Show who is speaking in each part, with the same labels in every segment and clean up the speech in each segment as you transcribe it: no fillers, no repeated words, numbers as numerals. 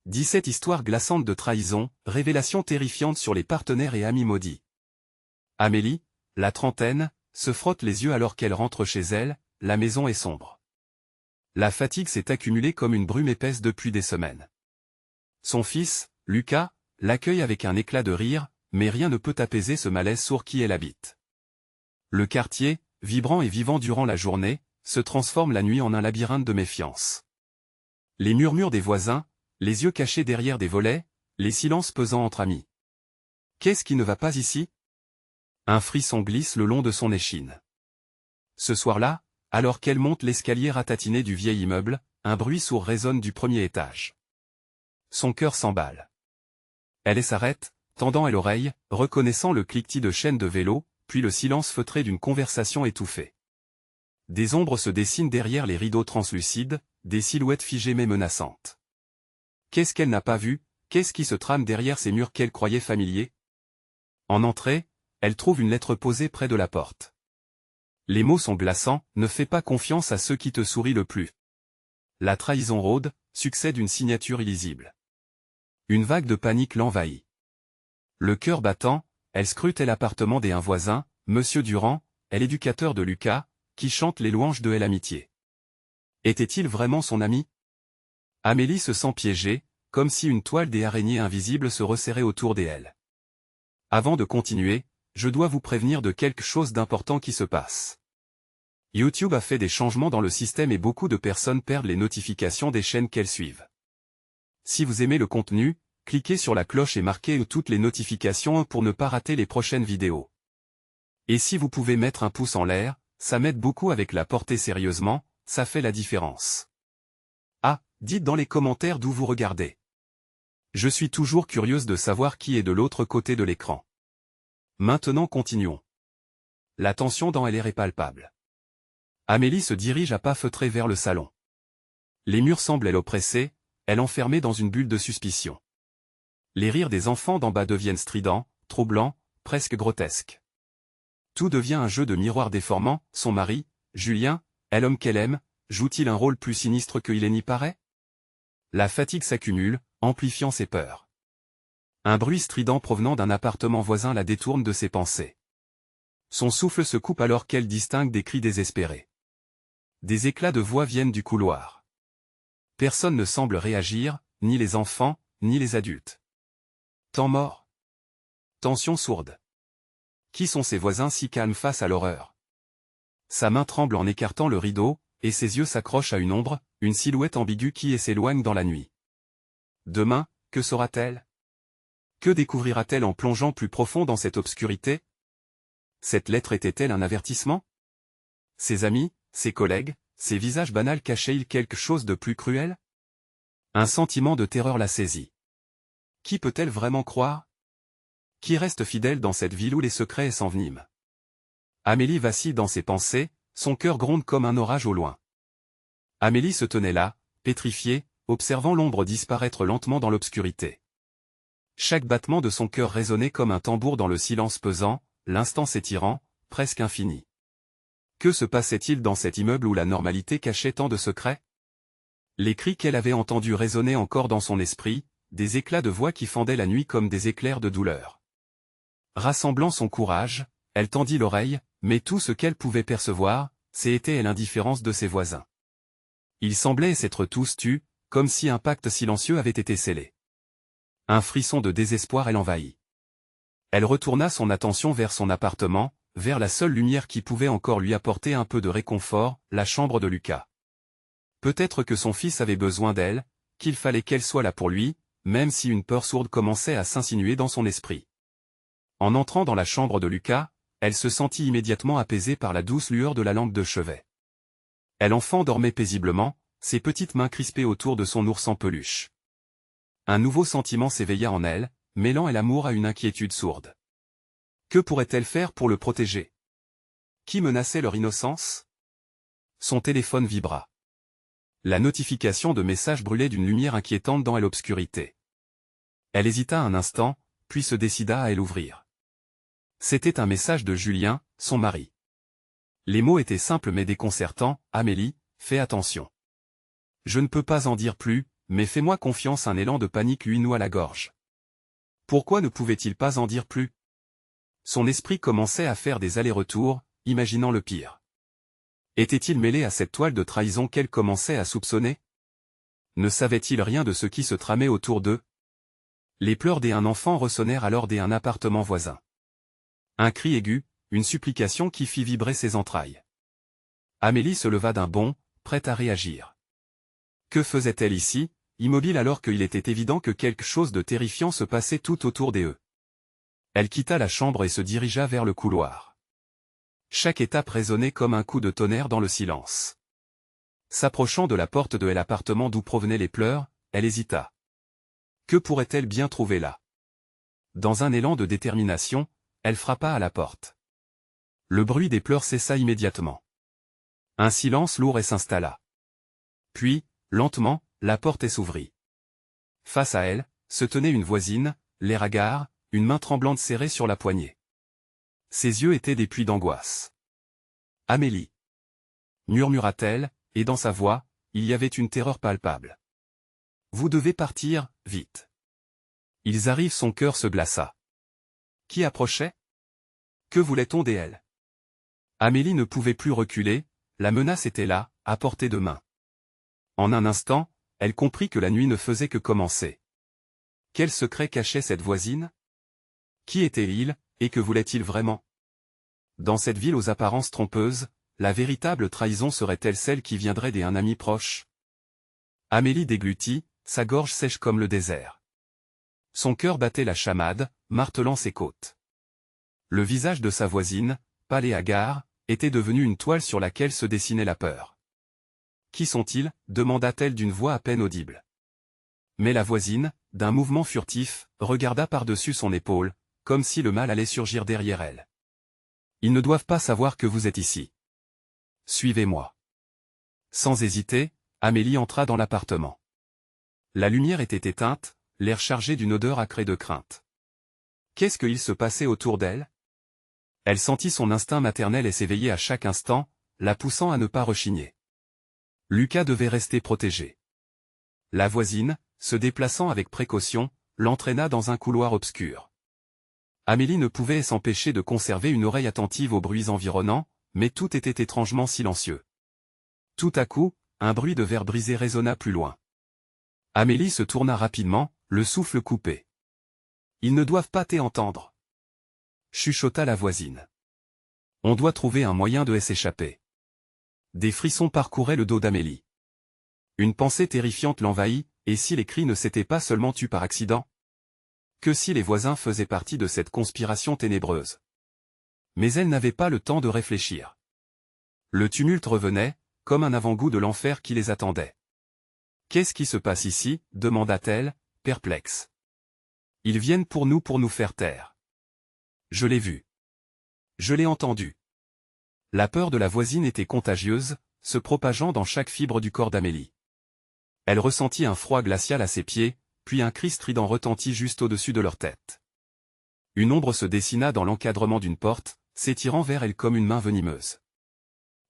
Speaker 1: 17 histoires glaçantes de trahison, révélations terrifiantes sur les partenaires et amis maudits. Amélie, la trentaine, se frotte les yeux alors qu'elle rentre chez elle, la maison est sombre. La fatigue s'est accumulée comme une brume épaisse depuis des semaines. Son fils, Lucas, l'accueille avec un éclat de rire, mais rien ne peut apaiser ce malaise sourd qui elle habite. Le quartier, vibrant et vivant durant la journée, se transforme la nuit en un labyrinthe de méfiance. Les murmures des voisins, les yeux cachés derrière des volets, les silences pesants entre amis. Qu'est-ce qui ne va pas ici? Un frisson glisse le long de son échine. Ce soir-là, alors qu'elle monte l'escalier ratatiné du vieil immeuble, un bruit sourd résonne du premier étage. Son cœur s'emballe. Elle s'arrête, tendant à l'oreille, reconnaissant le cliquetis de chaînes de vélo, puis le silence feutré d'une conversation étouffée. Des ombres se dessinent derrière les rideaux translucides, des silhouettes figées mais menaçantes. Qu'est-ce qu'elle n'a pas vu, qu'est-ce qui se trame derrière ces murs qu'elle croyait familiers? En entrée, elle trouve une lettre posée près de la porte. Les mots sont glaçants, ne fais pas confiance à ceux qui te sourient le plus. La trahison rôde, succède une signature illisible. Une vague de panique l'envahit. Le cœur battant, elle scrute l'appartement d'un voisin, Monsieur Durand, l'éducateur de Lucas, qui chante les louanges de l'amitié. Était-il vraiment son ami? Amélie se sent piégée, comme si une toile des araignées invisibles se resserrait autour d'elle. Avant de continuer, je dois vous prévenir de quelque chose d'important qui se passe. YouTube a fait des changements dans le système et beaucoup de personnes perdent les notifications des chaînes qu'elles suivent. Si vous aimez le contenu, cliquez sur la cloche et marquez toutes les notifications pour ne pas rater les prochaines vidéos. Et si vous pouvez mettre un pouce en l'air, ça m'aide beaucoup avec la portée sérieusement, ça fait la différence. Ah, dites dans les commentaires d'où vous regardez. Je suis toujours curieuse de savoir qui est de l'autre côté de l'écran. Maintenant continuons. La tension dans elle est palpable. Amélie se dirige à pas feutrés vers le salon. Les murs semblent l'oppresser, elle enfermée dans une bulle de suspicion. Les rires des enfants d'en bas deviennent stridents, troublants, presque grotesques. Tout devient un jeu de miroir déformant, son mari, Julien, l'homme qu'elle aime, joue-t-il un rôle plus sinistre qu'il n'y paraît? La fatigue s'accumule, amplifiant ses peurs. Un bruit strident provenant d'un appartement voisin la détourne de ses pensées. Son souffle se coupe alors qu'elle distingue des cris désespérés. Des éclats de voix viennent du couloir. Personne ne semble réagir, ni les enfants, ni les adultes. Temps mort. Tension sourde. Qui sont ces voisins si calmes face à l'horreur? Sa main tremble en écartant le rideau, et ses yeux s'accrochent à une ombre, une silhouette ambiguë qui s'éloigne dans la nuit. Demain, que saura-t-elle? Que découvrira-t-elle en plongeant plus profond dans cette obscurité? Cette lettre était-elle un avertissement? Ses amis, ses collègues, ses visages banals cachaient-ils quelque chose de plus cruel? Un sentiment de terreur la saisit. Qui peut-elle vraiment croire? Qui reste fidèle dans cette ville où les secrets s'enveniment? Amélie vacille dans ses pensées, son cœur gronde comme un orage au loin. Amélie se tenait là, pétrifiée, observant l'ombre disparaître lentement dans l'obscurité. Chaque battement de son cœur résonnait comme un tambour dans le silence pesant, l'instant s'étirant, presque infini. Que se passait-il dans cet immeuble où la normalité cachait tant de secrets? Les cris qu'elle avait entendus résonnaient encore dans son esprit, des éclats de voix qui fendaient la nuit comme des éclairs de douleur. Rassemblant son courage, elle tendit l'oreille, mais tout ce qu'elle pouvait percevoir, c'était l'indifférence de ses voisins. Ils semblaient s'être tous tus, comme si un pacte silencieux avait été scellé. Un frisson de désespoir l'envahit. Elle retourna son attention vers son appartement, vers la seule lumière qui pouvait encore lui apporter un peu de réconfort, la chambre de Lucas. Peut-être que son fils avait besoin d'elle, qu'il fallait qu'elle soit là pour lui, même si une peur sourde commençait à s'insinuer dans son esprit. En entrant dans la chambre de Lucas, elle se sentit immédiatement apaisée par la douce lueur de la lampe de chevet. L'enfant dormait paisiblement, ses petites mains crispées autour de son ours en peluche. Un nouveau sentiment s'éveilla en elle, mêlant l'amour à une inquiétude sourde. Que pourrait-elle faire pour le protéger? Qui menaçait leur innocence? Son téléphone vibra. La notification de message brûlait d'une lumière inquiétante dans l'obscurité. Elle hésita un instant, puis se décida à l'ouvrir. C'était un message de Julien, son mari. Les mots étaient simples mais déconcertants. « Amélie, fais attention. Je ne peux pas en dire plus, mais fais-moi confiance, un élan de panique lui noua la gorge. Pourquoi ne pouvait-il pas en dire plus? Son esprit commençait à faire des allers-retours, imaginant le pire. Était-il mêlé à cette toile de trahison qu'elle commençait à soupçonner? Ne savait-il rien de ce qui se tramait autour d'eux? Les pleurs d'un enfant ressonnèrent alors d'un appartement voisin. Un cri aigu, une supplication qui fit vibrer ses entrailles. Amélie se leva d'un bond, prête à réagir. Que faisait-elle ici, immobile alors qu'il était évident que quelque chose de terrifiant se passait tout autour d'eux? Elle quitta la chambre et se dirigea vers le couloir. Chaque étape résonnait comme un coup de tonnerre dans le silence. S'approchant de la porte de l'appartement d'où provenaient les pleurs, elle hésita. Que pourrait-elle bien trouver là? Dans un élan de détermination, elle frappa à la porte. Le bruit des pleurs cessa immédiatement. Un silence lourd s'installa. Puis, lentement, la porte s'ouvrit. Face à elle, se tenait une voisine, l'air hagard, une main tremblante serrée sur la poignée. Ses yeux étaient des puits d'angoisse. « Amélie » murmura-t-elle, et dans sa voix, il y avait une terreur palpable. « Vous devez partir, vite. » Ils arrivent, son cœur se glaça. Qui approchait? Que voulait-on d'elle? Amélie ne pouvait plus reculer, la menace était là, à portée de main. En un instant, elle comprit que la nuit ne faisait que commencer. Quel secret cachait cette voisine? Qui était-il, et que voulait-il vraiment? Dans cette ville aux apparences trompeuses, la véritable trahison serait-elle celle qui viendrait d'un ami proche? Amélie déglutit, sa gorge sèche comme le désert. Son cœur battait la chamade, martelant ses côtes. Le visage de sa voisine, pâle et hagard, était devenu une toile sur laquelle se dessinait la peur. « Qui sont-ils » demanda-t-elle d'une voix à peine audible. Mais la voisine, d'un mouvement furtif, regarda par-dessus son épaule, comme si le mal allait surgir derrière elle. « Ils ne doivent pas savoir que vous êtes ici. Suivez-moi. » Sans hésiter, Amélie entra dans l'appartement. La lumière était éteinte, l'air chargé d'une odeur acrée de crainte. Qu'est-ce qu'il se passait autour d'elle? Elle sentit son instinct maternel s'éveiller à chaque instant, la poussant à ne pas rechigner. Lucas devait rester protégé. La voisine, se déplaçant avec précaution, l'entraîna dans un couloir obscur. Amélie ne pouvait s'empêcher de conserver une oreille attentive aux bruits environnants, mais tout était étrangement silencieux. Tout à coup, un bruit de verre brisé résonna plus loin. Amélie se tourna rapidement, le souffle coupé. « Ils ne doivent pas t'entendre » chuchota la voisine. « On doit trouver un moyen de s'échapper. » Des frissons parcouraient le dos d'Amélie. Une pensée terrifiante l'envahit, et si les cris ne s'étaient pas seulement tus par accident? Que si les voisins faisaient partie de cette conspiration ténébreuse? Mais elle n'avait pas le temps de réfléchir. Le tumulte revenait, comme un avant-goût de l'enfer qui les attendait. « Qu'est-ce qui se passe ici » demanda-t-elle, perplexe. « Ils viennent pour nous faire taire. Je l'ai vu. Je l'ai entendu. » La peur de la voisine était contagieuse, se propageant dans chaque fibre du corps d'Amélie. Elle ressentit un froid glacial à ses pieds, puis un cri strident retentit juste au-dessus de leur tête. Une ombre se dessina dans l'encadrement d'une porte, s'étirant vers elle comme une main venimeuse.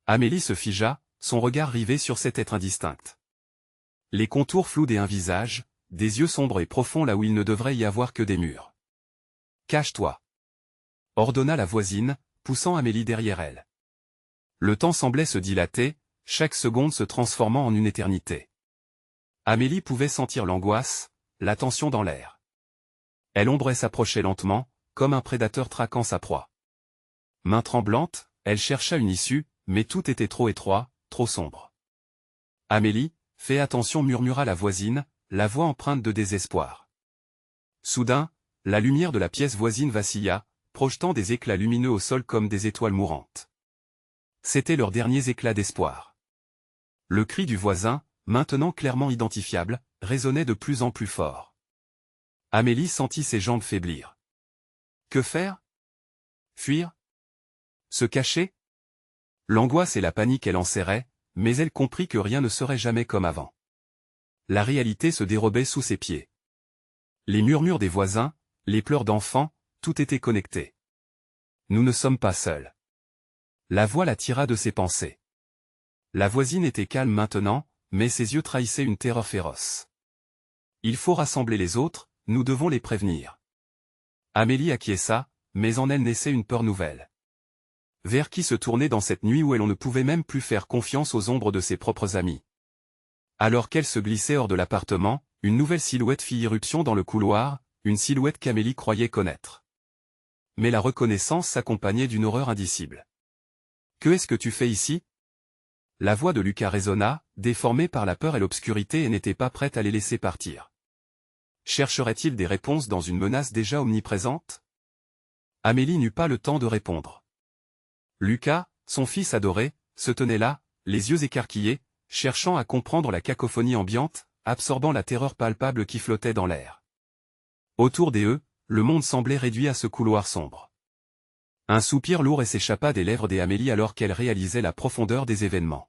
Speaker 1: Amélie se figea, son regard rivé sur cet être indistinct. Les contours flous d'un visage, des yeux sombres et profonds là où il ne devrait y avoir que des murs. « Cache-toi » ordonna la voisine, poussant Amélie derrière elle. Le temps semblait se dilater, chaque seconde se transformant en une éternité. Amélie pouvait sentir l'angoisse, la tension dans l'air. Elle ombrait s'approchait lentement, comme un prédateur traquant sa proie. Main tremblante, elle chercha une issue, mais tout était trop étroit, trop sombre. « Amélie, fais attention » murmura la voisine, la voix empreinte de désespoir. Soudain, la lumière de la pièce voisine vacilla, projetant des éclats lumineux au sol comme des étoiles mourantes. C'étaient leurs derniers éclats d'espoir. Le cri du voisin, maintenant clairement identifiable, résonnait de plus en plus fort. Amélie sentit ses jambes faiblir. Que faire? Fuir? Se cacher? L'angoisse et la panique l'enserraient, mais elle comprit que rien ne serait jamais comme avant. La réalité se dérobait sous ses pieds. Les murmures des voisins, les pleurs d'enfants, tout était connecté. Nous ne sommes pas seuls. La voix la tira de ses pensées. La voisine était calme maintenant, mais ses yeux trahissaient une terreur féroce. Il faut rassembler les autres, nous devons les prévenir. Amélie acquiesça, mais en elle naissait une peur nouvelle. Vers qui se tourner dans cette nuit où elle ne pouvait même plus faire confiance aux ombres de ses propres amis? Alors qu'elle se glissait hors de l'appartement, une nouvelle silhouette fit irruption dans le couloir, une silhouette qu'Amélie croyait connaître. Mais la reconnaissance s'accompagnait d'une horreur indicible. « Que est-ce que tu fais ici ?» La voix de Lucas résonna, déformée par la peur et l'obscurité, et n'était pas prête à les laisser partir. Chercherait-il des réponses dans une menace déjà omniprésente? Amélie n'eut pas le temps de répondre. Lucas, son fils adoré, se tenait là, les yeux écarquillés, cherchant à comprendre la cacophonie ambiante, absorbant la terreur palpable qui flottait dans l'air. Autour d'eux, le monde semblait réduit à ce couloir sombre. Un soupir lourd s'échappa des lèvres d'Amélie alors qu'elle réalisait la profondeur des événements.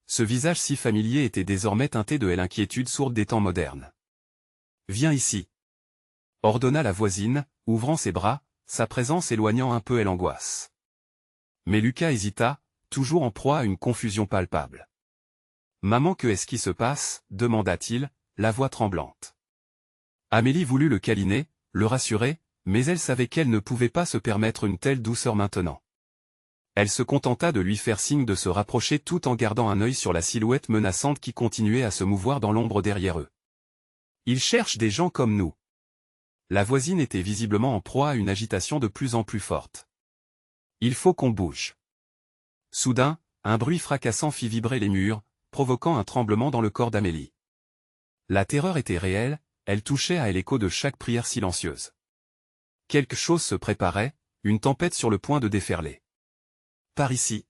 Speaker 1: Ce visage si familier était désormais teinté de l'inquiétude sourde des temps modernes. « Viens ici !» ordonna la voisine, ouvrant ses bras, sa présence éloignant un peu l'angoisse. Mais Lucas hésita, toujours en proie à une confusion palpable. « Maman, que est-ce qui se passe ?» demanda-t-il, la voix tremblante. Amélie voulut le câliner, le rassurer, mais elle savait qu'elle ne pouvait pas se permettre une telle douceur maintenant. Elle se contenta de lui faire signe de se rapprocher tout en gardant un œil sur la silhouette menaçante qui continuait à se mouvoir dans l'ombre derrière eux. « Ils cherchent des gens comme nous. » La voisine était visiblement en proie à une agitation de plus en plus forte. « Il faut qu'on bouge. » Soudain, un bruit fracassant fit vibrer les murs, provoquant un tremblement dans le corps d'Amélie. La terreur était réelle, elle touchait à l'écho de chaque prière silencieuse. Quelque chose se préparait, une tempête sur le point de déferler. « Par ici !»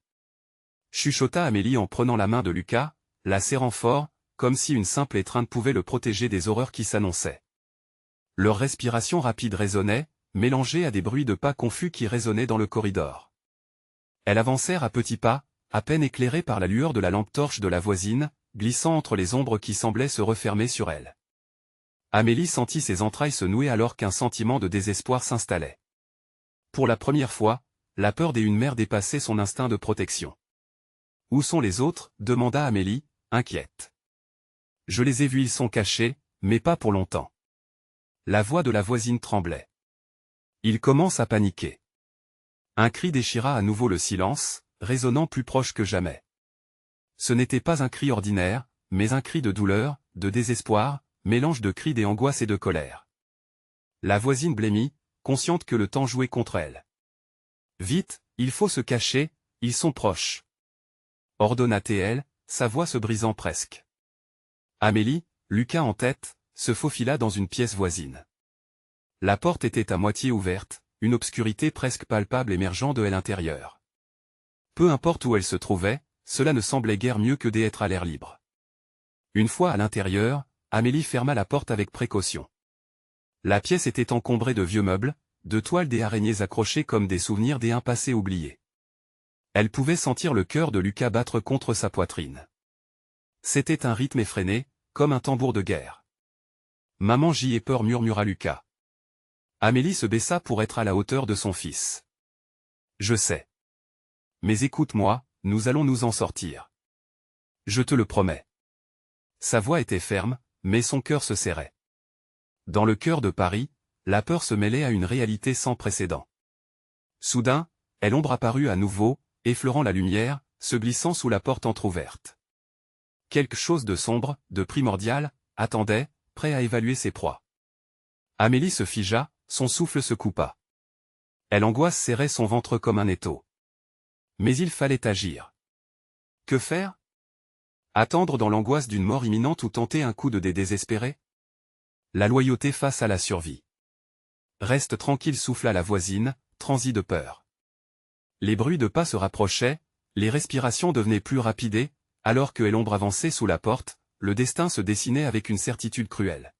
Speaker 1: chuchota Amélie en prenant la main de Lucas, la serrant fort, comme si une simple étreinte pouvait le protéger des horreurs qui s'annonçaient. Leur respiration rapide résonnait, mélangée à des bruits de pas confus qui résonnaient dans le corridor. Elles avancèrent à petits pas, à peine éclairées par la lueur de la lampe torche de la voisine, glissant entre les ombres qui semblaient se refermer sur elle. Amélie sentit ses entrailles se nouer alors qu'un sentiment de désespoir s'installait. Pour la première fois, la peur d'une mère dépassait son instinct de protection. « Où sont les autres ?» demanda Amélie, inquiète. « Je les ai vus, ils sont cachés, mais pas pour longtemps. » La voix de la voisine tremblait. « Ils commencent à paniquer. » Un cri déchira à nouveau le silence, résonnant plus proche que jamais. Ce n'était pas un cri ordinaire, mais un cri de douleur, de désespoir, mélange de cris d'angoisse et de colère. La voisine blêmit, consciente que le temps jouait contre elle. « Vite, il faut se cacher, ils sont proches. » ordonna-t-elle, sa voix se brisant presque. Amélie, Lucas en tête, se faufila dans une pièce voisine. La porte était à moitié ouverte, une obscurité presque palpable émergeant de l'intérieur. Peu importe où elle se trouvait, cela ne semblait guère mieux que d'être à l'air libre. Une fois à l'intérieur, Amélie ferma la porte avec précaution. La pièce était encombrée de vieux meubles, de toiles des araignées accrochées comme des souvenirs d'un passé oublié. Elle pouvait sentir le cœur de Lucas battre contre sa poitrine. C'était un rythme effréné, comme un tambour de guerre. « Maman, j'y ai peur » murmura Lucas. Amélie se baissa pour être à la hauteur de son fils. « Je sais. Mais écoute-moi, nous allons nous en sortir. Je te le promets. » Sa voix était ferme, mais son cœur se serrait. Dans le cœur de Paris, la peur se mêlait à une réalité sans précédent. Soudain, l'ombre apparut à nouveau, effleurant la lumière, se glissant sous la porte entr'ouverte. Quelque chose de sombre, de primordial, attendait, prêt à évaluer ses proies. Amélie se figea, son souffle se coupa. L'angoisse serrait son ventre comme un étau. Mais il fallait agir. Que faire? Attendre dans l'angoisse d'une mort imminente ou tenter un coup de dé désespéré? La loyauté face à la survie. Reste tranquille, souffla la voisine, transie de peur. Les bruits de pas se rapprochaient, les respirations devenaient plus rapides, alors que l'ombre avançait sous la porte, le destin se dessinait avec une certitude cruelle.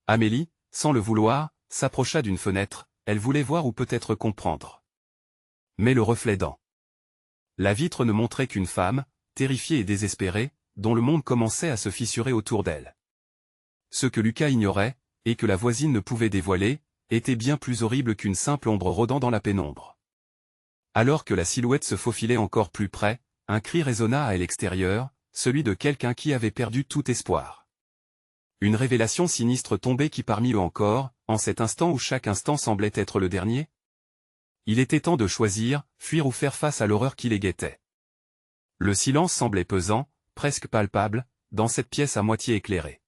Speaker 1: Amélie, sans le vouloir, s'approcha d'une fenêtre, elle voulait voir ou peut-être comprendre. Mais le reflet dans la vitre ne montrait qu'une femme, terrifiée et désespérée, dont le monde commençait à se fissurer autour d'elle. Ce que Lucas ignorait, et que la voisine ne pouvait dévoiler, était bien plus horrible qu'une simple ombre rôdant dans la pénombre. Alors que la silhouette se faufilait encore plus près, un cri résonna à l'extérieur, celui de quelqu'un qui avait perdu tout espoir. Une révélation sinistre tombait qui parmi eux encore, en cet instant où chaque instant semblait être le dernier? Il était temps de choisir, fuir ou faire face à l'horreur qui les guettait. Le silence semblait pesant, presque palpable, dans cette pièce à moitié éclairée.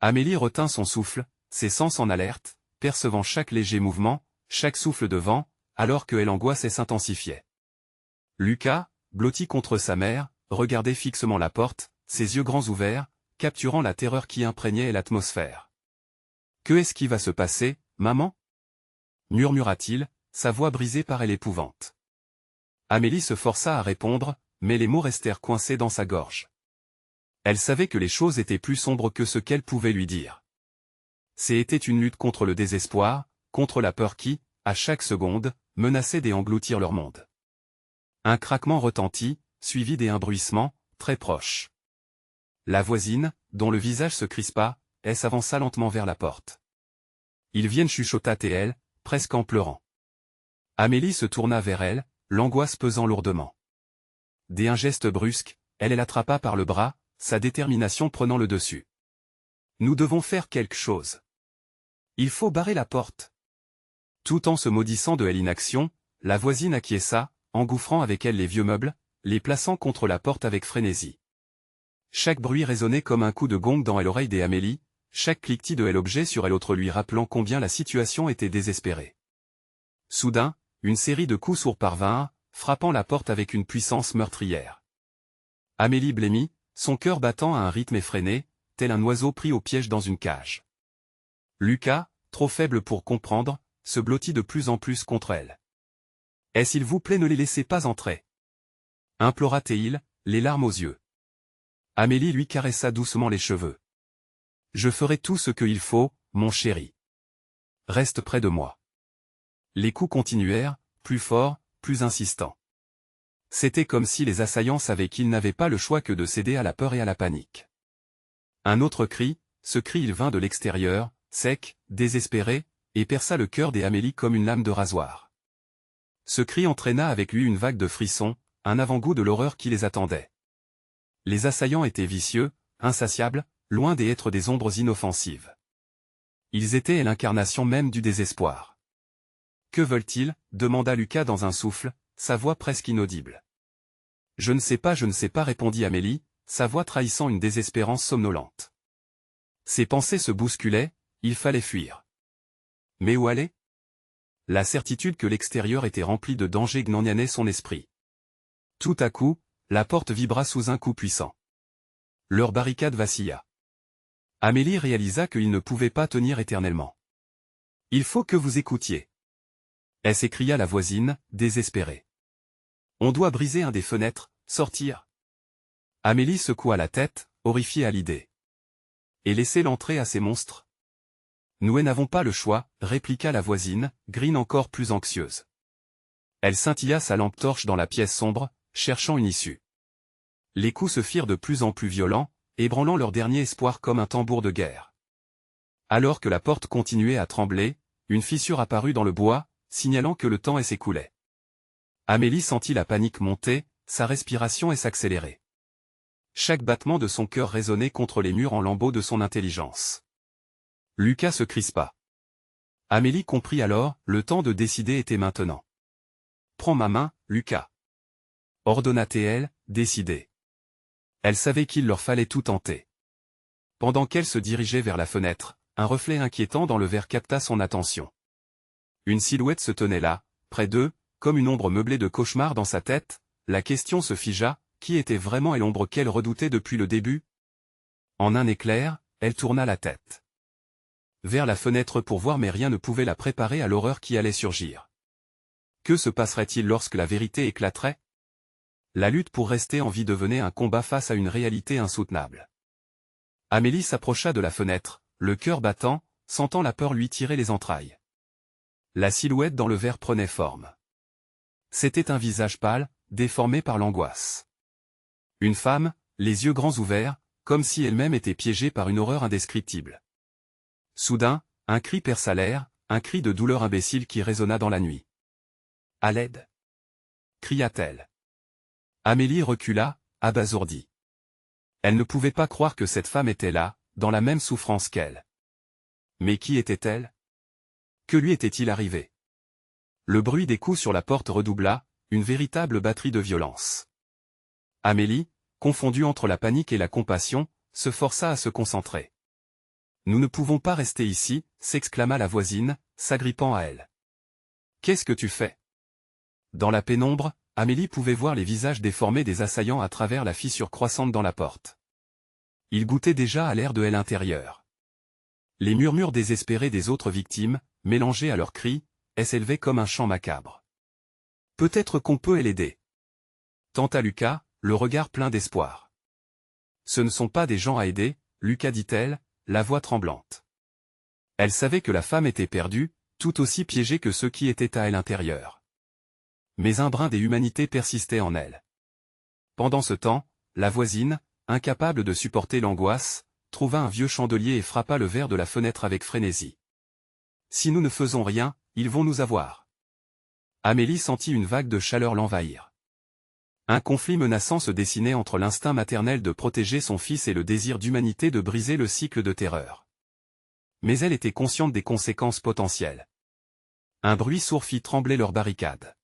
Speaker 1: Amélie retint son souffle, ses sens en alerte, percevant chaque léger mouvement, chaque souffle de vent, alors que l'angoisse s'intensifiait. Lucas, blotti contre sa mère, regardait fixement la porte, ses yeux grands ouverts, capturant la terreur qui imprégnait l'atmosphère. « Que est-ce qui va se passer, maman ?» murmura-t-il, sa voix brisée par l'épouvante. Amélie se força à répondre, mais les mots restèrent coincés dans sa gorge. Elle savait que les choses étaient plus sombres que ce qu'elle pouvait lui dire. C'était une lutte contre le désespoir, contre la peur qui, à chaque seconde, menaçait d'engloutir leur monde. Un craquement retentit, suivi d'un bruissement, très proche. La voisine, dont le visage se crispa, s'avança lentement vers la porte. « Ils viennent, chuchota-t-elle, presque en pleurant. Amélie se tourna vers elle, l'angoisse pesant lourdement. D'un geste brusque, elle l'attrapa par le bras, sa détermination prenant le dessus. « Nous devons faire quelque chose. Il faut barrer la porte. » Tout en se maudissant de l'inaction, la voisine acquiesça, engouffrant avec elle les vieux meubles, les plaçant contre la porte avec frénésie. Chaque bruit résonnait comme un coup de gong dans l'oreille d'Amélie, chaque cliquetis de l'objet sur l'autre lui rappelant combien la situation était désespérée. Soudain, une série de coups sourds parvinrent, frappant la porte avec une puissance meurtrière. Amélie blêmit, son cœur battant à un rythme effréné, tel un oiseau pris au piège dans une cage. Lucas, trop faible pour comprendre, se blottit de plus en plus contre elle. « S'il vous plaît, ne les laissez pas entrer. » implora-t-il, les larmes aux yeux. Amélie lui caressa doucement les cheveux. « Je ferai tout ce qu'il faut, mon chéri. Reste près de moi. » Les coups continuèrent, plus forts, plus insistants. C'était comme si les assaillants savaient qu'ils n'avaient pas le choix que de céder à la peur et à la panique. Un autre cri, ce cri il vint de l'extérieur, sec, désespéré, et perça le cœur d'Amélie comme une lame de rasoir. Ce cri entraîna avec lui une vague de frissons, un avant-goût de l'horreur qui les attendait. Les assaillants étaient vicieux, insatiables, loin d'être des ombres inoffensives. Ils étaient l'incarnation même du désespoir. « Que veulent-ils » demanda Lucas dans un souffle, sa voix presque inaudible. « Je ne sais pas, répondit Amélie, sa voix trahissant une désespérance somnolente. Ses pensées se bousculaient, il fallait fuir. Mais où aller? La certitude que l'extérieur était rempli de dangers gnangnanait son esprit. Tout à coup, la porte vibra sous un coup puissant. Leur barricade vacilla. Amélie réalisa qu'ils ne pouvaient pas tenir éternellement. « Il faut que vous écoutiez. » s'écria la voisine, désespérée. « On doit briser un des fenêtres, sortir. » Amélie secoua la tête, horrifiée à l'idée. « Et laisser l'entrée à ces monstres? » « Nous n'avons pas le choix, répliqua la voisine, Green encore plus anxieuse. Elle scintilla sa lampe torche dans la pièce sombre, cherchant une issue. Les coups se firent de plus en plus violents, ébranlant leur dernier espoir comme un tambour de guerre. Alors que la porte continuait à trembler, une fissure apparut dans le bois, signalant que le temps s'écoulait. Amélie sentit la panique monter, sa respiration s'accélérer. Chaque battement de son cœur résonnait contre les murs en lambeaux de son intelligence. Lucas se crispa. Amélie comprit alors, le temps de décider était maintenant. « Prends ma main, Lucas. » ordonna-t-elle, décidée. Elle savait qu'il leur fallait tout tenter. Pendant qu'elle se dirigeait vers la fenêtre, un reflet inquiétant dans le verre capta son attention. Une silhouette se tenait là, près d'eux, comme une ombre meublée de cauchemars dans sa tête. La question se figea, qui était vraiment l'ombre qu'elle redoutait depuis le début? En un éclair, elle tourna la tête vers la fenêtre pour voir, mais rien ne pouvait la préparer à l'horreur qui allait surgir. Que se passerait-il lorsque la vérité éclaterait? La lutte pour rester en vie devenait un combat face à une réalité insoutenable. Amélie s'approcha de la fenêtre, le cœur battant, sentant la peur lui tirer les entrailles. La silhouette dans le verre prenait forme. C'était un visage pâle, déformé par l'angoisse. Une femme, les yeux grands ouverts, comme si elle-même était piégée par une horreur indescriptible. Soudain, un cri perça l'air, un cri de douleur imbécile qui résonna dans la nuit. « À l'aide » cria-t-elle. Amélie recula, abasourdie. Elle ne pouvait pas croire que cette femme était là, dans la même souffrance qu'elle. Mais qui était-elle? Que lui était-il arrivé? Le bruit des coups sur la porte redoubla, une véritable batterie de violence. Amélie, confondue entre la panique et la compassion, se força à se concentrer. « Nous ne pouvons pas rester ici », s'exclama la voisine, s'agrippant à elle. « Qu'est-ce que tu fais ?» Dans la pénombre, Amélie pouvait voir les visages déformés des assaillants à travers la fissure croissante dans la porte. Ils goûtaient déjà à l'air de hell intérieur. Les murmures désespérés des autres victimes, mélangés à leurs cris, s'élevaient comme un chant macabre. « Peut-être qu'on peut l'aider. » Tenta Lucas, le regard plein d'espoir. « Ce ne sont pas des gens à aider, Lucas, dit-elle, la voix tremblante. Elle savait que la femme était perdue, tout aussi piégée que ceux qui étaient à elle intérieur. Mais un brin d'humanité persistait en elle. Pendant ce temps, la voisine, incapable de supporter l'angoisse, trouva un vieux chandelier et frappa le verre de la fenêtre avec frénésie. « Si nous ne faisons rien, ils vont nous avoir. » Amélie sentit une vague de chaleur l'envahir. Un conflit menaçant se dessinait entre l'instinct maternel de protéger son fils et le désir d'humanité de briser le cycle de terreur. Mais elle était consciente des conséquences potentielles. Un bruit sourd fit trembler leur barricade.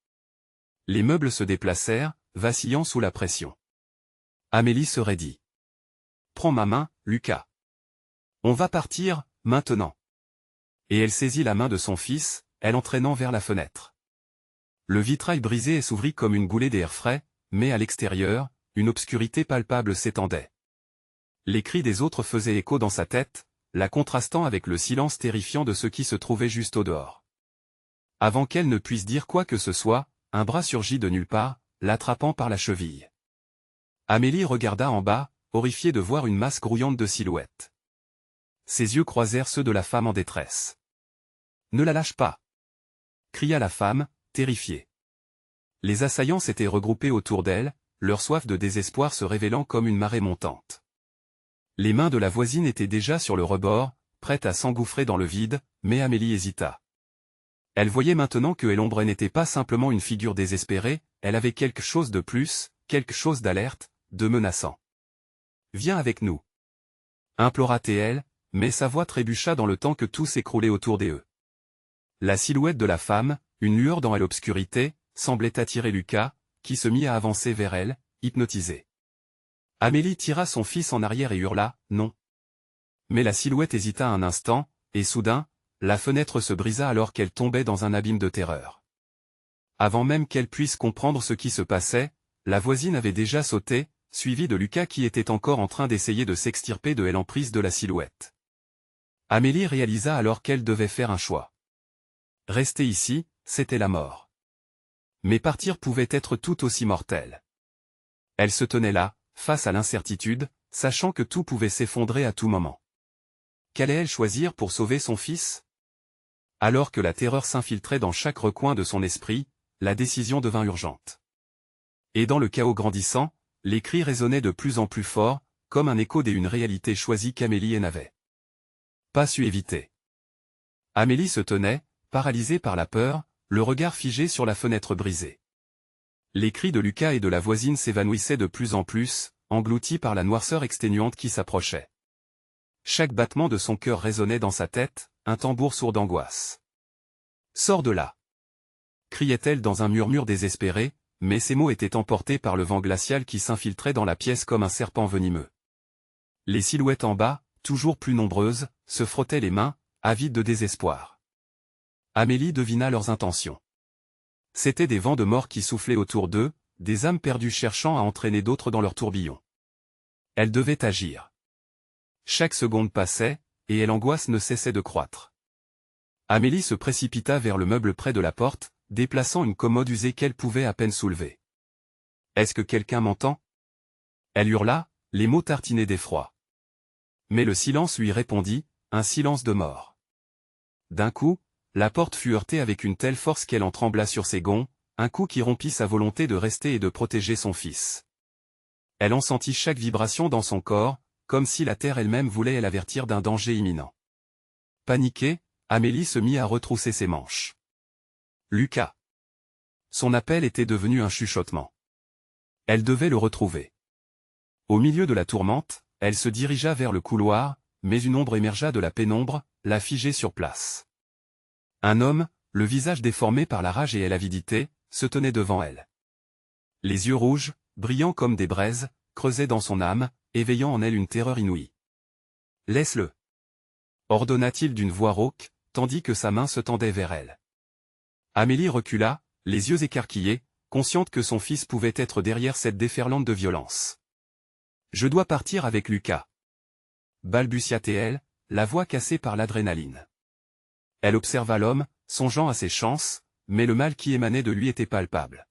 Speaker 1: Les meubles se déplacèrent, vacillant sous la pression. Amélie se raidit. « Prends ma main, Lucas. On va partir, maintenant. » Et elle saisit la main de son fils, elle entraînant vers la fenêtre. Le vitrail brisé s'ouvrit comme une goulée d'air frais, mais à l'extérieur, une obscurité palpable s'étendait. Les cris des autres faisaient écho dans sa tête, la contrastant avec le silence terrifiant de ceux qui se trouvaient juste au dehors. Avant qu'elle ne puisse dire quoi que ce soit, un bras surgit de nulle part, l'attrapant par la cheville. Amélie regarda en bas, horrifiée de voir une masse grouillante de silhouettes. Ses yeux croisèrent ceux de la femme en détresse. « Ne la lâche pas !» cria la femme, terrifiée. Les assaillants s'étaient regroupés autour d'elle, leur soif de désespoir se révélant comme une marée montante. Les mains de la voisine étaient déjà sur le rebord, prêtes à s'engouffrer dans le vide, mais Amélie hésita. Elle voyait maintenant que l'ombre n'était pas simplement une figure désespérée, elle avait quelque chose de plus, quelque chose d'alerte, de menaçant. « Viens avec nous !» implora-t-elle, mais sa voix trébucha dans le temps que tout s'écroulait autour d'eux. La silhouette de la femme, une lueur dans l'obscurité, semblait attirer Lucas, qui se mit à avancer vers elle, hypnotisé. Amélie tira son fils en arrière et hurla « Non !» Mais la silhouette hésita un instant, et soudain, la fenêtre se brisa alors qu'elle tombait dans un abîme de terreur. Avant même qu'elle puisse comprendre ce qui se passait, la voisine avait déjà sauté, suivie de Lucas qui était encore en train d'essayer de s'extirper de l'emprise de la silhouette. Amélie réalisa alors qu'elle devait faire un choix. Rester ici, c'était la mort. Mais partir pouvait être tout aussi mortel. Elle se tenait là, face à l'incertitude, sachant que tout pouvait s'effondrer à tout moment. Qu'allait-elle choisir pour sauver son fils? Alors que la terreur s'infiltrait dans chaque recoin de son esprit, la décision devint urgente. Et dans le chaos grandissant, les cris résonnaient de plus en plus fort, comme un écho d'une réalité choisie qu'Amélie n'avait pas su éviter. Amélie se tenait, paralysée par la peur, le regard figé sur la fenêtre brisée. Les cris de Lucas et de la voisine s'évanouissaient de plus en plus, engloutis par la noirceur exténuante qui s'approchait. Chaque battement de son cœur résonnait dans sa tête, un tambour sourd d'angoisse. « Sors de là !» criait-elle dans un murmure désespéré, mais ses mots étaient emportés par le vent glacial qui s'infiltrait dans la pièce comme un serpent venimeux. Les silhouettes en bas, toujours plus nombreuses, se frottaient les mains, avides de désespoir. Amélie devina leurs intentions. C'étaient des vents de mort qui soufflaient autour d'eux, des âmes perdues cherchant à entraîner d'autres dans leur tourbillon. Elle devait agir. Chaque seconde passait, et l'angoisse ne cessait de croître. Amélie se précipita vers le meuble près de la porte, déplaçant une commode usée qu'elle pouvait à peine soulever. « Est-ce que quelqu'un m'entend ?» Elle hurla, les mots tartinés d'effroi. Mais le silence lui répondit, un silence de mort. D'un coup, la porte fut heurtée avec une telle force qu'elle en trembla sur ses gonds, un coup qui rompit sa volonté de rester et de protéger son fils. Elle en sentit chaque vibration dans son corps, comme si la terre elle-même voulait l'avertir d'un danger imminent. Paniquée, Amélie se mit à retrousser ses manches. Lucas. Son appel était devenu un chuchotement. Elle devait le retrouver. Au milieu de la tourmente, elle se dirigea vers le couloir, mais une ombre émergea de la pénombre, la figée sur place. Un homme, le visage déformé par la rage et l'avidité, se tenait devant elle. Les yeux rouges, brillants comme des braises, creusaient dans son âme, éveillant en elle une terreur inouïe. « Laisse-le » ordonna-t-il d'une voix rauque, tandis que sa main se tendait vers elle. Amélie recula, les yeux écarquillés, consciente que son fils pouvait être derrière cette déferlante de violence. « Je dois partir avec Lucas. » balbutia-t-elle, la voix cassée par l'adrénaline. Elle observa l'homme, songeant à ses chances, mais le mal qui émanait de lui était palpable.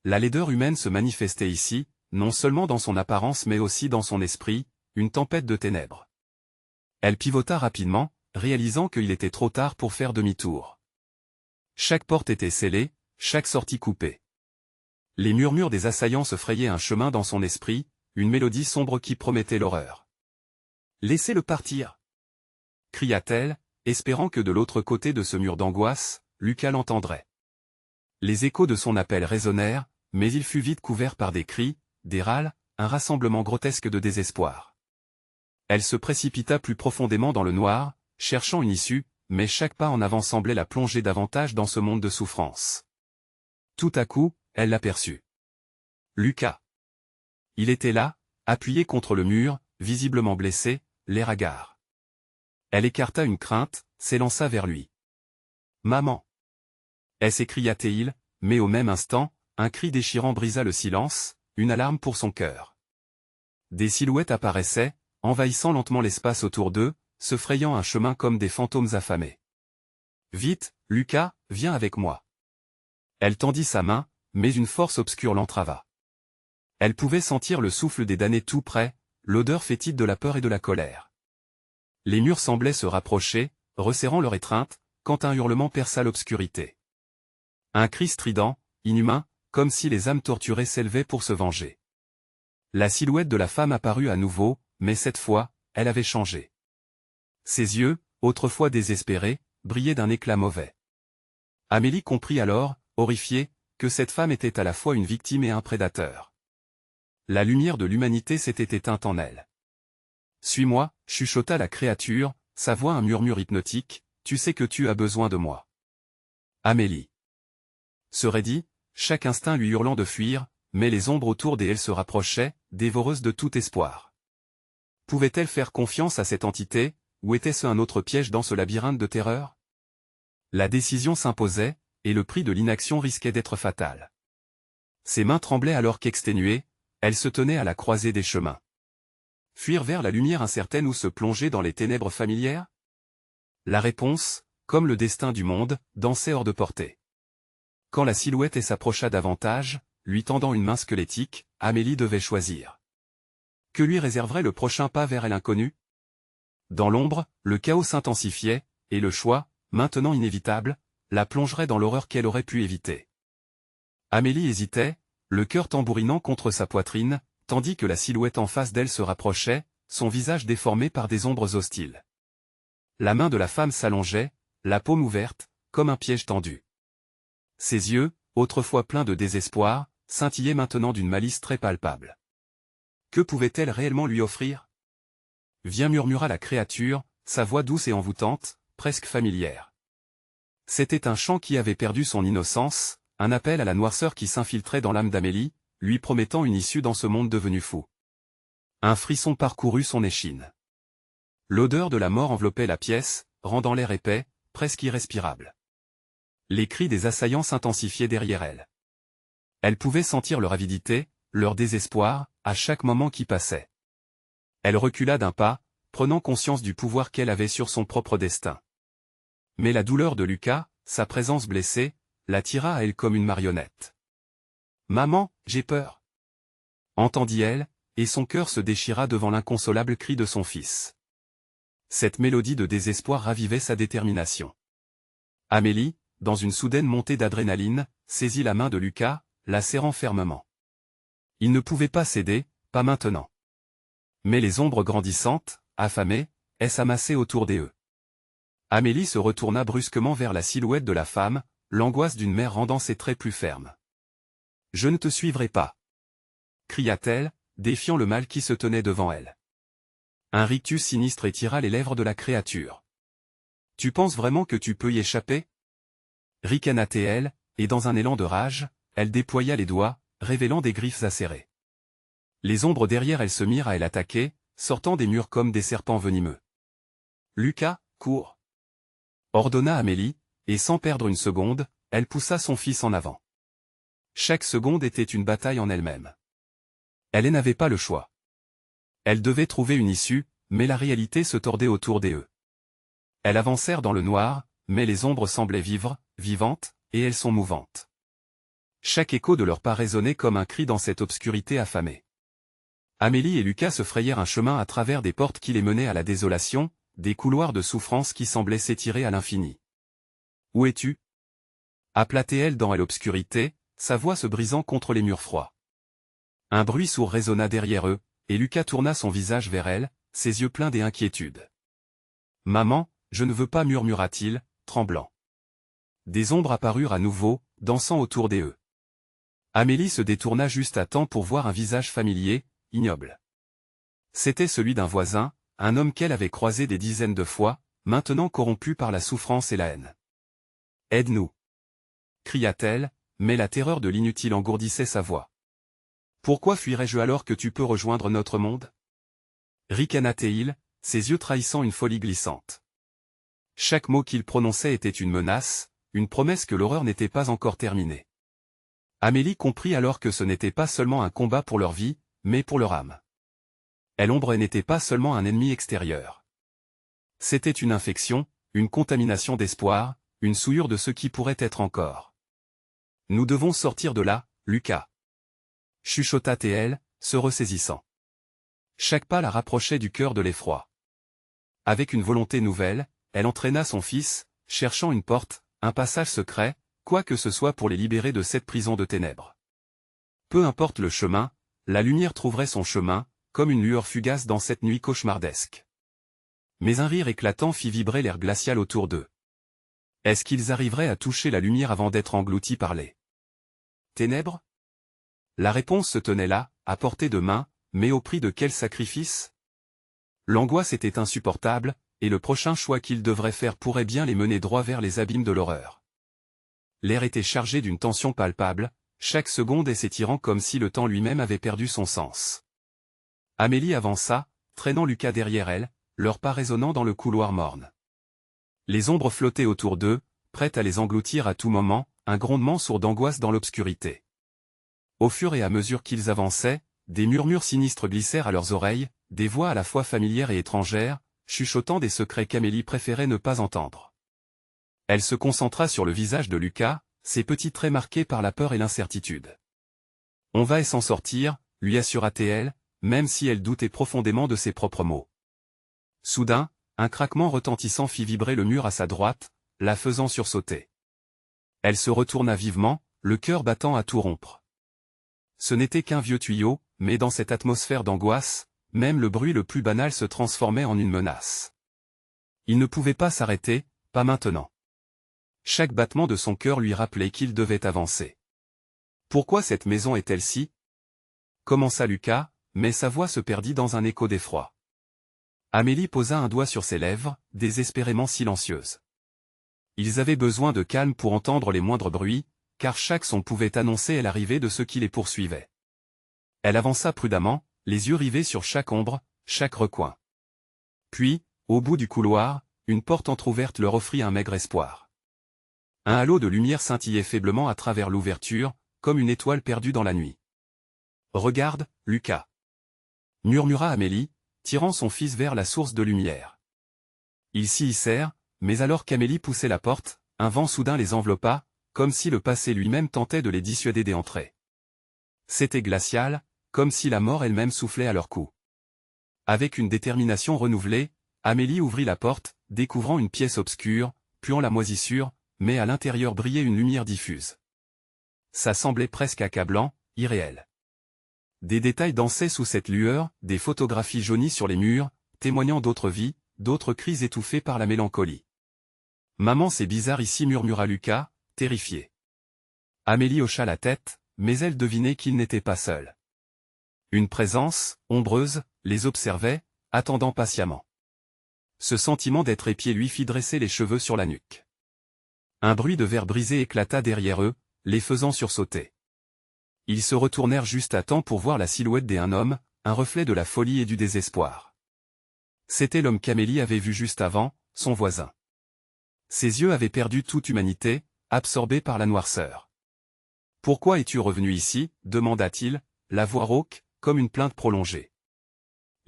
Speaker 1: La laideur humaine se manifestait ici, non seulement dans son apparence mais aussi dans son esprit, une tempête de ténèbres. Elle pivota rapidement, réalisant qu'il était trop tard pour faire demi-tour. Chaque porte était scellée, chaque sortie coupée. Les murmures des assaillants se frayaient un chemin dans son esprit, une mélodie sombre qui promettait l'horreur. « Laissez-le partir !» cria-t-elle, espérant que de l'autre côté de ce mur d'angoisse, Lucas l'entendrait. Les échos de son appel résonnèrent, mais il fut vite couvert par des cris, des râles, un rassemblement grotesque de désespoir. Elle se précipita plus profondément dans le noir, cherchant une issue, mais chaque pas en avant semblait la plonger davantage dans ce monde de souffrance. Tout à coup, elle l'aperçut. Lucas. Il était là, appuyé contre le mur, visiblement blessé, l'air hagard. Elle écarta une crainte, s'élança vers lui. « Maman !» s'écria-t-il, mais au même instant, un cri déchirant brisa le silence, une alarme pour son cœur. Des silhouettes apparaissaient, envahissant lentement l'espace autour d'eux, se frayant un chemin comme des fantômes affamés. « Vite, Lucas, viens avec moi !» Elle tendit sa main, mais une force obscure l'entrava. Elle pouvait sentir le souffle des damnés tout près, l'odeur fétide de la peur et de la colère. Les murs semblaient se rapprocher, resserrant leur étreinte, quand un hurlement perça l'obscurité. Un cri strident, inhumain, comme si les âmes torturées s'élevaient pour se venger. La silhouette de la femme apparut à nouveau, mais cette fois, elle avait changé. Ses yeux, autrefois désespérés, brillaient d'un éclat mauvais. Amélie comprit alors, horrifiée, que cette femme était à la fois une victime et un prédateur. La lumière de l'humanité s'était éteinte en elle. « Suis-moi » chuchota la créature, sa voix un murmure hypnotique, « tu sais que tu as besoin de moi. » Amélie se raidit, chaque instinct lui hurlant de fuir, mais les ombres autour d'elle se rapprochaient, dévoreuses de tout espoir. Pouvait-elle faire confiance à cette entité, ou était-ce un autre piège dans ce labyrinthe de terreur? La décision s'imposait, et le prix de l'inaction risquait d'être fatal. Ses mains tremblaient alors qu'exténuée, elle se tenait à la croisée des chemins. Fuir vers la lumière incertaine ou se plonger dans les ténèbres familières? La réponse, comme le destin du monde, dansait hors de portée. Quand la silhouette s'approcha davantage, lui tendant une main squelettique, Amélie devait choisir. Que lui réserverait le prochain pas vers l'inconnu? Dans l'ombre, le chaos s'intensifiait, et le choix, maintenant inévitable, la plongerait dans l'horreur qu'elle aurait pu éviter. Amélie hésitait, le cœur tambourinant contre sa poitrine, tandis que la silhouette en face d'elle se rapprochait, son visage déformé par des ombres hostiles. La main de la femme s'allongeait, la paume ouverte, comme un piège tendu. Ses yeux, autrefois pleins de désespoir, scintillaient maintenant d'une malice très palpable. Que pouvait-elle réellement lui offrir? Viens, murmura la créature, sa voix douce et envoûtante, presque familière. C'était un chant qui avait perdu son innocence, un appel à la noirceur qui s'infiltrait dans l'âme d'Amélie, lui promettant une issue dans ce monde devenu fou. Un frisson parcourut son échine. L'odeur de la mort enveloppait la pièce, rendant l'air épais, presque irrespirable. Les cris des assaillants s'intensifiaient derrière elle. Elle pouvait sentir leur avidité, leur désespoir, à chaque moment qui passait. Elle recula d'un pas, prenant conscience du pouvoir qu'elle avait sur son propre destin. Mais la douleur de Lucas, sa présence blessée, la tira à elle comme une marionnette. « Maman, j'ai peur !» entendit-elle, et son cœur se déchira devant l'inconsolable cri de son fils. Cette mélodie de désespoir ravivait sa détermination. Amélie, dans une soudaine montée d'adrénaline, saisit la main de Lucas, la serrant fermement. Il ne pouvait pas céder, pas maintenant. Mais les ombres grandissantes, affamées, s'amassaient autour d'eux. Amélie se retourna brusquement vers la silhouette de la femme, l'angoisse d'une mère rendant ses traits plus fermes. « Je ne te suivrai pas !» cria-t-elle, défiant le mal qui se tenait devant elle. Un rictus sinistre étira les lèvres de la créature. « Tu penses vraiment que tu peux y échapper » ricana-t-elle, et dans un élan de rage, elle déploya les doigts, révélant des griffes acérées. Les ombres derrière elle se mirent à l'attaquer, sortant des murs comme des serpents venimeux. « Lucas, cours !» ordonna Amélie, et sans perdre une seconde, elle poussa son fils en avant. Chaque seconde était une bataille en elle-même. Elle n'avait pas le choix. Elle devait trouver une issue, mais la réalité se tordait autour d'eux. Elles avancèrent dans le noir, mais les ombres semblaient vivre, vivantes, et elles sont mouvantes. Chaque écho de leur pas résonnait comme un cri dans cette obscurité affamée. Amélie et Lucas se frayèrent un chemin à travers des portes qui les menaient à la désolation, des couloirs de souffrance qui semblaient s'étirer à l'infini. « Où es-tu » appela-t-elle dans l'obscurité, sa voix se brisant contre les murs froids. Un bruit sourd résonna derrière eux, et Lucas tourna son visage vers elle, ses yeux pleins d'inquiétude. « Maman, je ne veux pas, murmura-t-il, tremblant. Des ombres apparurent à nouveau, dansant autour d'eux. Amélie se détourna juste à temps pour voir un visage familier, ignoble. C'était celui d'un voisin, un homme qu'elle avait croisé des dizaines de fois, maintenant corrompu par la souffrance et la haine. « Aide-nous » cria-t-elle, mais la terreur de l'inutile engourdissait sa voix. « Pourquoi fuirais-je alors que tu peux rejoindre notre monde » ricana-t-il, ses yeux trahissant une folie glissante. Chaque mot qu'il prononçait était une menace, une promesse que l'horreur n'était pas encore terminée. Amélie comprit alors que ce n'était pas seulement un combat pour leur vie, mais pour leur âme. L'ombre n'était pas seulement un ennemi extérieur. C'était une infection, une contamination d'espoir, une souillure de ce qui pourrait être encore. « Nous devons sortir de là, Lucas » chuchota-t-elle, se ressaisissant. Chaque pas la rapprochait du cœur de l'effroi. Avec une volonté nouvelle, elle entraîna son fils, cherchant une porte, un passage secret, quoi que ce soit pour les libérer de cette prison de ténèbres. Peu importe le chemin, la lumière trouverait son chemin, comme une lueur fugace dans cette nuit cauchemardesque. Mais un rire éclatant fit vibrer l'air glacial autour d'eux. Est-ce qu'ils arriveraient à toucher la lumière avant d'être engloutis par les ténèbres? La réponse se tenait là, à portée de main, mais au prix de quel sacrifice? L'angoisse était insupportable, et le prochain choix qu'ils devraient faire pourrait bien les mener droit vers les abîmes de l'horreur. L'air était chargé d'une tension palpable, chaque seconde s'étirant comme si le temps lui-même avait perdu son sens. Amélie avança, traînant Lucas derrière elle, leurs pas résonnant dans le couloir morne. Les ombres flottaient autour d'eux, prêtes à les engloutir à tout moment, un grondement sourd d'angoisse dans l'obscurité. Au fur et à mesure qu'ils avançaient, des murmures sinistres glissèrent à leurs oreilles, des voix à la fois familières et étrangères, chuchotant des secrets qu'Amélie préférait ne pas entendre. Elle se concentra sur le visage de Lucas, ses petits traits marqués par la peur et l'incertitude. « On va s'en sortir » lui assura-t-elle, même si elle doutait profondément de ses propres mots. Soudain, un craquement retentissant fit vibrer le mur à sa droite, la faisant sursauter. Elle se retourna vivement, le cœur battant à tout rompre. Ce n'était qu'un vieux tuyau, mais dans cette atmosphère d'angoisse, même le bruit le plus banal se transformait en une menace. Il ne pouvait pas s'arrêter, pas maintenant. Chaque battement de son cœur lui rappelait qu'il devait avancer. « Pourquoi cette maison est-elle si » commença Lucas, mais sa voix se perdit dans un écho d'effroi. Amélie posa un doigt sur ses lèvres, désespérément silencieuses. Ils avaient besoin de calme pour entendre les moindres bruits, car chaque son pouvait annoncer l'arrivée de ceux qui les poursuivaient. Elle avança prudemment, les yeux rivés sur chaque ombre, chaque recoin. Puis, au bout du couloir, une porte entr'ouverte leur offrit un maigre espoir. Un halo de lumière scintillait faiblement à travers l'ouverture, comme une étoile perdue dans la nuit. « Regarde, Lucas » murmura Amélie, tirant son fils vers la source de lumière. Ils s'y hissèrent, mais alors qu'Amélie poussait la porte, un vent soudain les enveloppa, comme si le passé lui-même tentait de les dissuader d'entrer. C'était glacial, comme si la mort elle-même soufflait à leur cou. Avec une détermination renouvelée, Amélie ouvrit la porte, découvrant une pièce obscure, puant la moisissure, mais à l'intérieur brillait une lumière diffuse. Ça semblait presque accablant, irréel. Des détails dansaient sous cette lueur, des photographies jaunies sur les murs, témoignant d'autres vies, d'autres cris étouffés par la mélancolie. « Maman, c'est bizarre ici » murmura Lucas, terrifié. Amélie hocha la tête, mais elle devinait qu'il n'était pas seul. Une présence, ombreuse, les observait, attendant patiemment. Ce sentiment d'être épié lui fit dresser les cheveux sur la nuque. Un bruit de verre brisé éclata derrière eux, les faisant sursauter. Ils se retournèrent juste à temps pour voir la silhouette d'un homme, un reflet de la folie et du désespoir. C'était l'homme qu'Amélie avait vu juste avant, son voisin. Ses yeux avaient perdu toute humanité, absorbés par la noirceur. « Pourquoi es-tu revenu ici ?» demanda-t-il, la voix rauque, comme une plainte prolongée.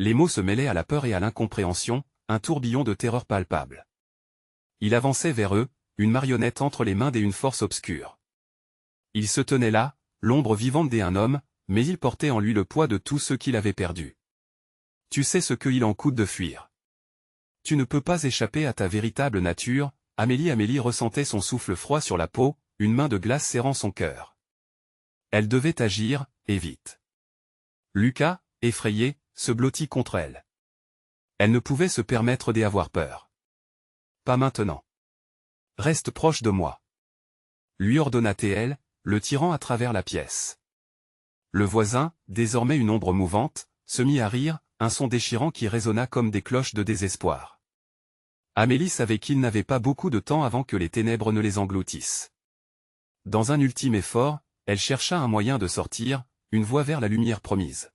Speaker 1: Les mots se mêlaient à la peur et à l'incompréhension, un tourbillon de terreur palpable. Il avançait vers eux, une marionnette entre les mains d'une force obscure. Il se tenait là, l'ombre vivante d'un homme, mais il portait en lui le poids de tout ce qu'il avait perdu. Tu sais ce qu'il en coûte de fuir. Tu ne peux pas échapper à ta véritable nature. Amélie ressentait son souffle froid sur la peau, une main de glace serrant son cœur. Elle devait agir, et vite. Lucas, effrayé, se blottit contre elle. Elle ne pouvait se permettre d'avoir peur. Pas maintenant. Reste proche de moi. Lui ordonna-t-elle, le tirant à travers la pièce. Le voisin, désormais une ombre mouvante, se mit à rire, un son déchirant qui résonna comme des cloches de désespoir. Amélie savait qu'il n'avait pas beaucoup de temps avant que les ténèbres ne les engloutissent. Dans un ultime effort, elle chercha un moyen de sortir, une voie vers la lumière promise.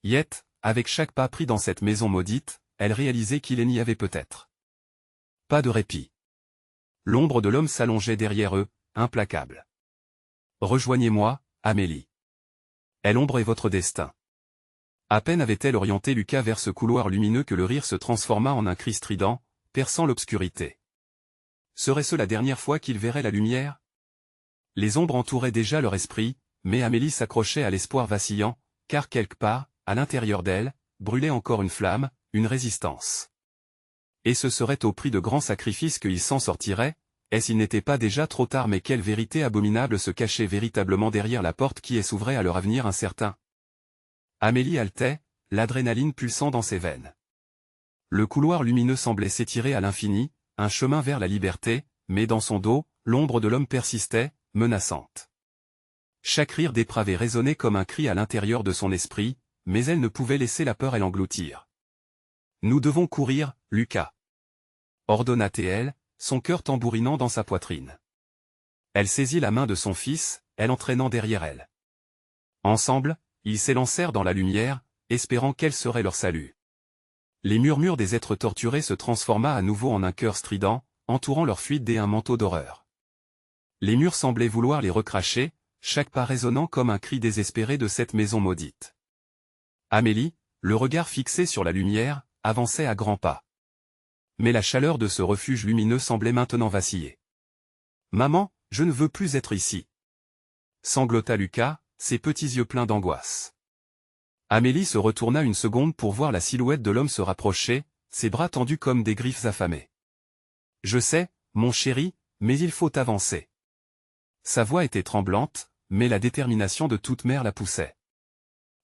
Speaker 1: Yet, avec chaque pas pris dans cette maison maudite, elle réalisait qu'il n'y avait peut-être pas de répit. L'ombre de l'homme s'allongeait derrière eux, implacable. Rejoignez-moi, Amélie. Elle ombrait votre destin. À peine avait-elle orienté Lucas vers ce couloir lumineux que le rire se transforma en un cri strident, perçant l'obscurité. Serait-ce la dernière fois qu'il verrait la lumière? Les ombres entouraient déjà leur esprit, mais Amélie s'accrochait à l'espoir vacillant, car quelque part, à l'intérieur d'elle, brûlait encore une flamme, une résistance. Et ce serait au prix de grands sacrifices qu'il s'en sortirait, s'il n'était pas déjà trop tard, mais quelle vérité abominable se cachait véritablement derrière la porte qui s'ouvrait à leur avenir incertain. Amélie haletait, l'adrénaline pulsant dans ses veines. Le couloir lumineux semblait s'étirer à l'infini, un chemin vers la liberté, mais dans son dos, l'ombre de l'homme persistait, menaçante. Chaque rire dépravé résonnait comme un cri à l'intérieur de son esprit, mais elle ne pouvait laisser la peur l'engloutir. « Nous devons courir, Lucas !» ordonna-t-elle, son cœur tambourinant dans sa poitrine. Elle saisit la main de son fils, elle entraînant derrière elle. Ensemble, ils s'élancèrent dans la lumière, espérant quel serait leur salut. Les murmures des êtres torturés se transforma à nouveau en un chœur strident, entourant leur fuite d'un manteau d'horreur. Les murs semblaient vouloir les recracher, chaque pas résonnant comme un cri désespéré de cette maison maudite. Amélie, le regard fixé sur la lumière, avançait à grands pas. Mais la chaleur de ce refuge lumineux semblait maintenant vaciller. « Maman, je ne veux plus être ici !» sanglota Lucas, ses petits yeux pleins d'angoisse. Amélie se retourna une seconde pour voir la silhouette de l'homme se rapprocher, ses bras tendus comme des griffes affamées. « Je sais, mon chéri, mais il faut avancer. » Sa voix était tremblante, mais la détermination de toute mère la poussait.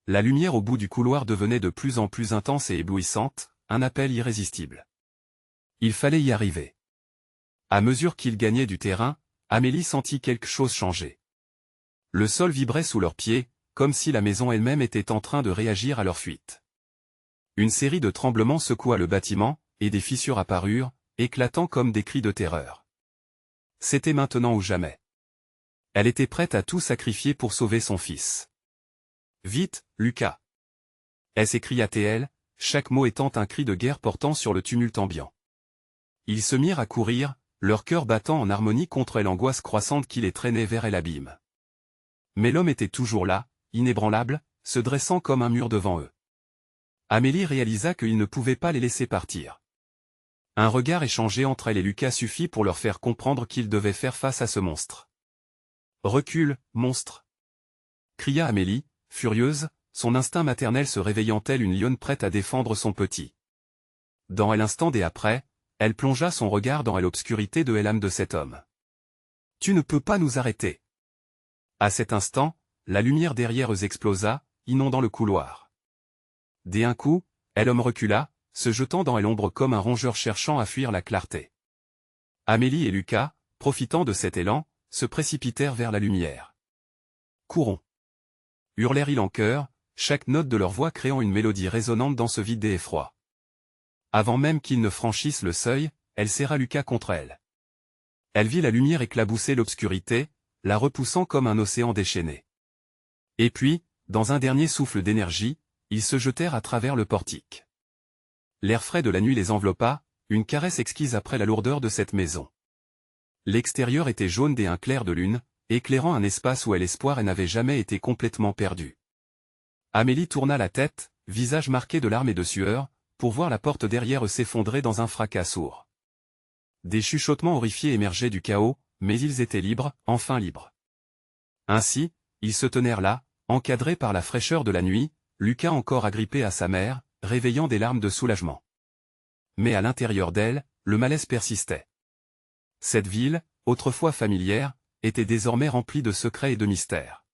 Speaker 1: La lumière au bout du couloir devenait de plus en plus intense et éblouissante, un appel irrésistible. Il fallait y arriver. À mesure qu'ils gagnaient du terrain, Amélie sentit quelque chose changer. Le sol vibrait sous leurs pieds, comme si la maison elle-même était en train de réagir à leur fuite. Une série de tremblements secoua le bâtiment, et des fissures apparurent, éclatant comme des cris de terreur. C'était maintenant ou jamais. Elle était prête à tout sacrifier pour sauver son fils. « Vite, Lucas !» s'écria-t-elle, chaque mot étant un cri de guerre portant sur le tumulte ambiant. Ils se mirent à courir, leur cœur battant en harmonie contre l'angoisse croissante qui les traînait vers l'abîme. Mais l'homme était toujours là, inébranlable, se dressant comme un mur devant eux. Amélie réalisa qu'il ne pouvait pas les laisser partir. Un regard échangé entre elle et Lucas suffit pour leur faire comprendre qu'ils devaient faire face à ce monstre. « Recule, monstre !» cria Amélie, furieuse, son instinct maternel se réveillant telle une lionne prête à défendre son petit. Dans l'instant et après, elle plongea son regard dans l'obscurité de l'âme de cet homme. « Tu ne peux pas nous arrêter !» À cet instant, la lumière derrière eux explosa, inondant le couloir. D'un coup, l'homme recula, se jetant dans l'ombre comme un rongeur cherchant à fuir la clarté. Amélie et Lucas, profitant de cet élan, se précipitèrent vers la lumière. « Courons !» hurlèrent-ils en chœur, chaque note de leur voix créant une mélodie résonante dans ce vide et effroi. Avant même qu'ils ne franchissent le seuil, elle serra Lucas contre elle. Elle vit la lumière éclabousser l'obscurité, la repoussant comme un océan déchaîné. Et puis, dans un dernier souffle d'énergie, ils se jetèrent à travers le portique. L'air frais de la nuit les enveloppa, une caresse exquise après la lourdeur de cette maison. L'extérieur était jaune d'un clair de lune, éclairant un espace où l'espoir n'avait jamais été complètement perdu. Amélie tourna la tête, visage marqué de larmes et de sueur, pour voir la porte derrière eux s'effondrer dans un fracas sourd. Des chuchotements horrifiés émergeaient du chaos, mais ils étaient libres, enfin libres. Ainsi, ils se tenèrent là, encadrés par la fraîcheur de la nuit, Lucas encore agrippé à sa mère, réveillant des larmes de soulagement. Mais à l'intérieur d'elle, le malaise persistait. Cette ville, autrefois familière, était désormais remplie de secrets et de mystères.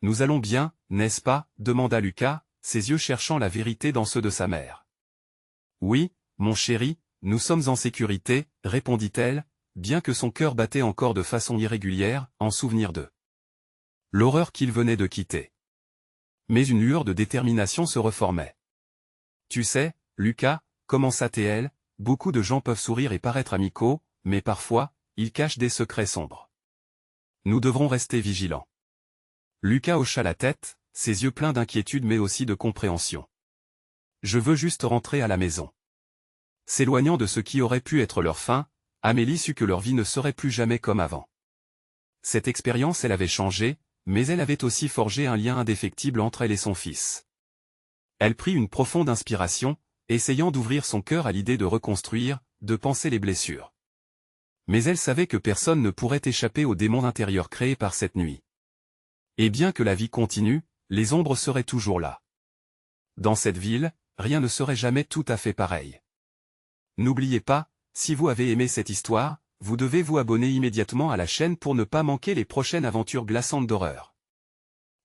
Speaker 1: « Nous allons bien, n'est-ce pas ?» demanda Lucas, ses yeux cherchant la vérité dans ceux de sa mère. « Oui, mon chéri, nous sommes en sécurité, » répondit-elle, bien que son cœur battait encore de façon irrégulière, en souvenir d'eux. L'horreur qu'il venait de quitter. Mais une lueur de détermination se reformait. « Tu sais, Lucas, commença-t-elle, beaucoup de gens peuvent sourire et paraître amicaux, mais parfois, ils cachent des secrets sombres. Nous devrons rester vigilants. » Lucas hocha la tête, ses yeux pleins d'inquiétude mais aussi de compréhension. « Je veux juste rentrer à la maison. » S'éloignant de ce qui aurait pu être leur fin, Amélie sut que leur vie ne serait plus jamais comme avant. Cette expérience elle avait changé, mais elle avait aussi forgé un lien indéfectible entre elle et son fils. Elle prit une profonde inspiration, essayant d'ouvrir son cœur à l'idée de reconstruire, de panser les blessures. Mais elle savait que personne ne pourrait échapper au démon intérieur créé par cette nuit. Et bien que la vie continue, les ombres seraient toujours là. Dans cette ville, rien ne serait jamais tout à fait pareil. N'oubliez pas, si vous avez aimé cette histoire, vous devez vous abonner immédiatement à la chaîne pour ne pas manquer les prochaines aventures glaçantes d'horreur.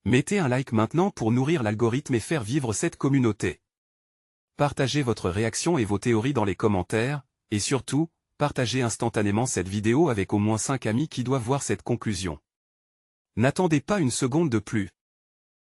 Speaker 1: Mettez un like maintenant pour nourrir l'algorithme et faire vivre cette communauté. Partagez votre réaction et vos théories dans les commentaires, et surtout, partagez instantanément cette vidéo avec au moins 5 amis qui doivent voir cette conclusion. N'attendez pas une seconde de plus.